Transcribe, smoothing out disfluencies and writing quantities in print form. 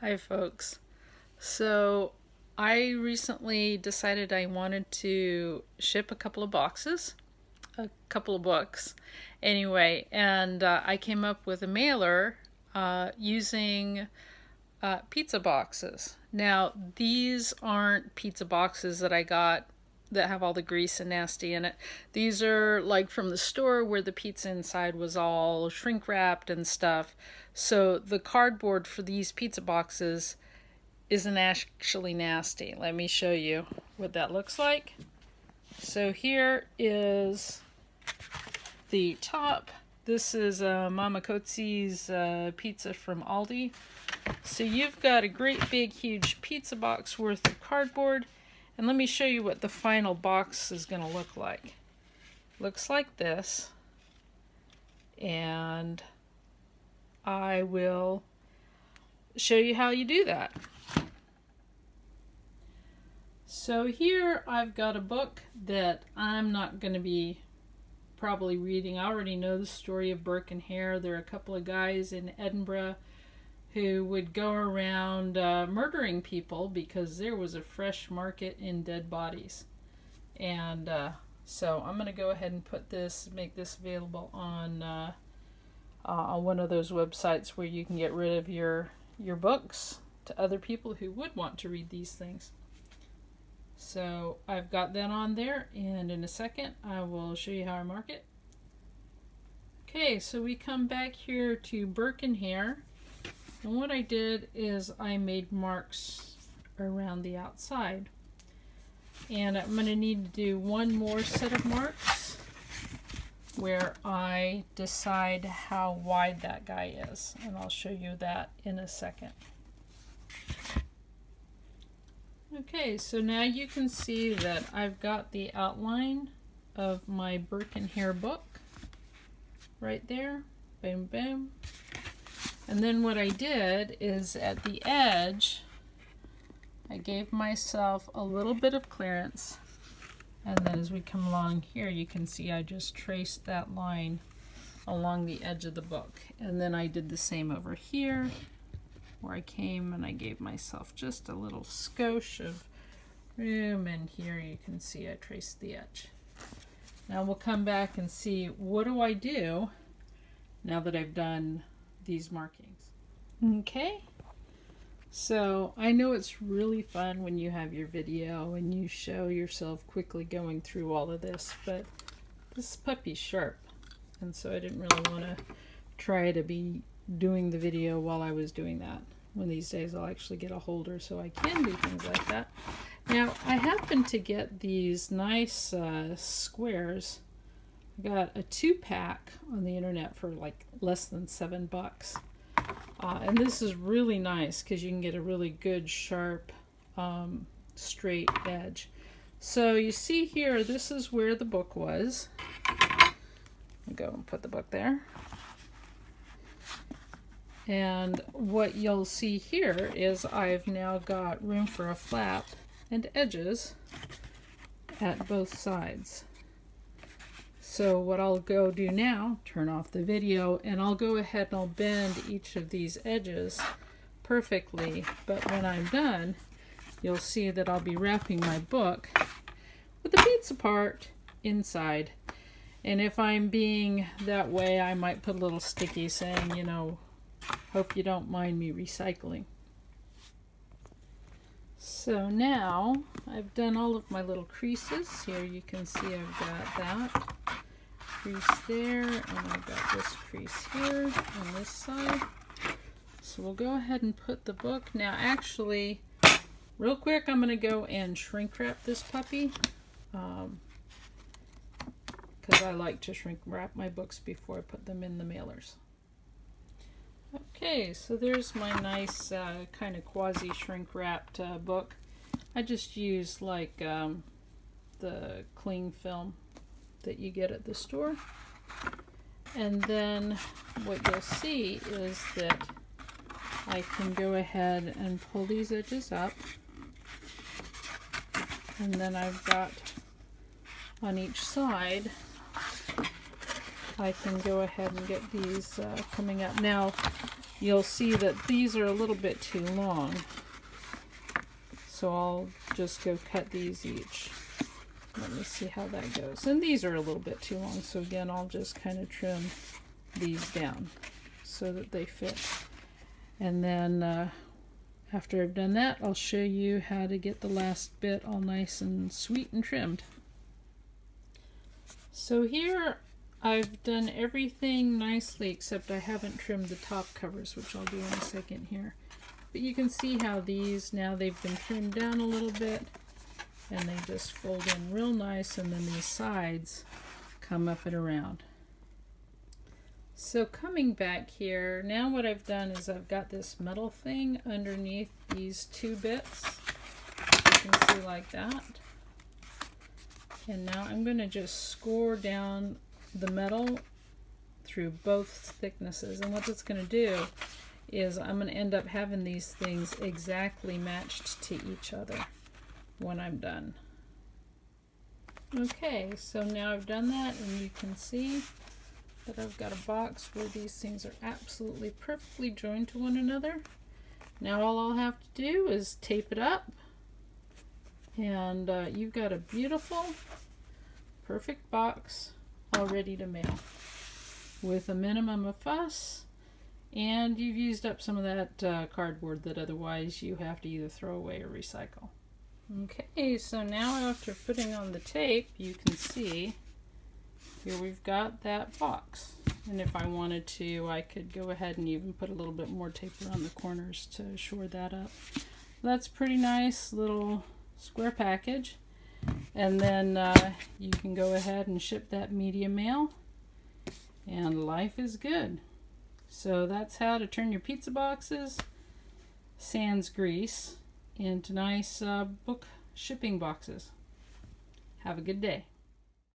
Hi, folks. So, I recently decided I wanted to ship a couple of boxes, a couple of books, anyway, and I came up with a mailer using pizza boxes. Now, these aren't pizza boxes that I got that have all the grease and nasty in it. These are like from the store where the pizza inside was all shrink wrapped and stuff. So the cardboard for these pizza boxes isn't actually nasty. Let me show you what that looks like. So here is the top. This is Mama Cozzi's pizza from Aldi. So you've got a great big huge pizza box worth of cardboard, and let me show you what the final box is going to look like. Looks like this, and I will show you how you do that. So here I've got a book that I'm not going to be probably reading. I already know the story of Burke and Hare. There are a couple of guys in Edinburgh who would go around murdering people because there was a fresh market in dead bodies. And so I'm going to go ahead and make this available on one of those websites where you can get rid of your books to other people who would want to read these things. So I've got that on there, and in a second I will show you how I mark it. Okay, so we come back here to Burke and Hare, and what I did is I made marks around the outside. And I'm going to need to do one more set of marks where I decide how wide that guy is, and I'll show you that in a second. Okay, so now you can see that I've got the outline of my Burke and Hare book right there. Boom, boom. And then what I did is at the edge, I gave myself a little bit of clearance. And then as we come along here, you can see I just traced that line along the edge of the book. And then I did the same over here, where I came and I gave myself just a little skosh of room, and here you can see I traced the edge. Now we'll come back and see what do I do now that I've done these markings. Okay, so I know it's really fun when you have your video and you show yourself quickly going through all of this, but this puppy's sharp, and so I didn't really want to try to be doing the video while I was doing that. One of these days I'll actually get a holder so I can do things like that. Now I happen to get these nice squares. I got a 2-pack on the internet for like less than $7. And this is really nice because you can get a really good sharp straight edge. So you see here, this is where the book was. I'll go and put the book there. And what you'll see here is I've now got room for a flap and edges at both sides. So what I'll go do now, turn off the video, and I'll go ahead and I'll bend each of these edges perfectly. But when I'm done, you'll see that I'll be wrapping my book with the pizza part inside. And if I'm being that way, I might put a little sticky saying, you know, hope you don't mind me recycling. So now I've done all of my little creases. Here you can see I've got that crease there, and I've got this crease here on this side. So we'll go ahead and put the book. Now actually, real quick, I'm going to go and shrink wrap this puppy. Because I like to shrink wrap my books before I put them in the mailers. Okay, so there's my nice kind of quasi shrink wrapped book. I just use like the cling film that you get at the store. And then what you'll see is that I can go ahead and pull these edges up. And then I've got on each side, I can go ahead and get these coming up. Now, you'll see that these are a little bit too long. So I'll just go cut these each. Let me see how that goes. And these are a little bit too long, so again, I'll just kind of trim these down so that they fit. And then after I've done that, I'll show you how to get the last bit all nice and sweet and trimmed. So here I've done everything nicely except I haven't trimmed the top covers, which I'll do in a second here. But you can see how these, now they've been trimmed down a little bit and they just fold in real nice, and then these sides come up and around. So coming back here, now what I've done is I've got this metal thing underneath these two bits. You can see like that. And now I'm going to just score down the metal through both thicknesses. And what that's going to do is I'm going to end up having these things exactly matched to each other when I'm done. Okay, so now I've done that, and you can see that I've got a box where these things are absolutely perfectly joined to one another. Now all I'll have to do is tape it up, and you've got a beautiful, perfect box all ready to mail with a minimum of fuss, and you've used up some of that cardboard that otherwise you have to either throw away or recycle. Okay, so now after putting on the tape, you can see here we've got that box. And if I wanted to, I could go ahead and even put a little bit more tape around the corners to shore that up. That's a pretty nice little square package. And then you can go ahead and ship that medium mail, and life is good. So that's how to turn your pizza boxes sans grease into nice book shipping boxes. Have a good day.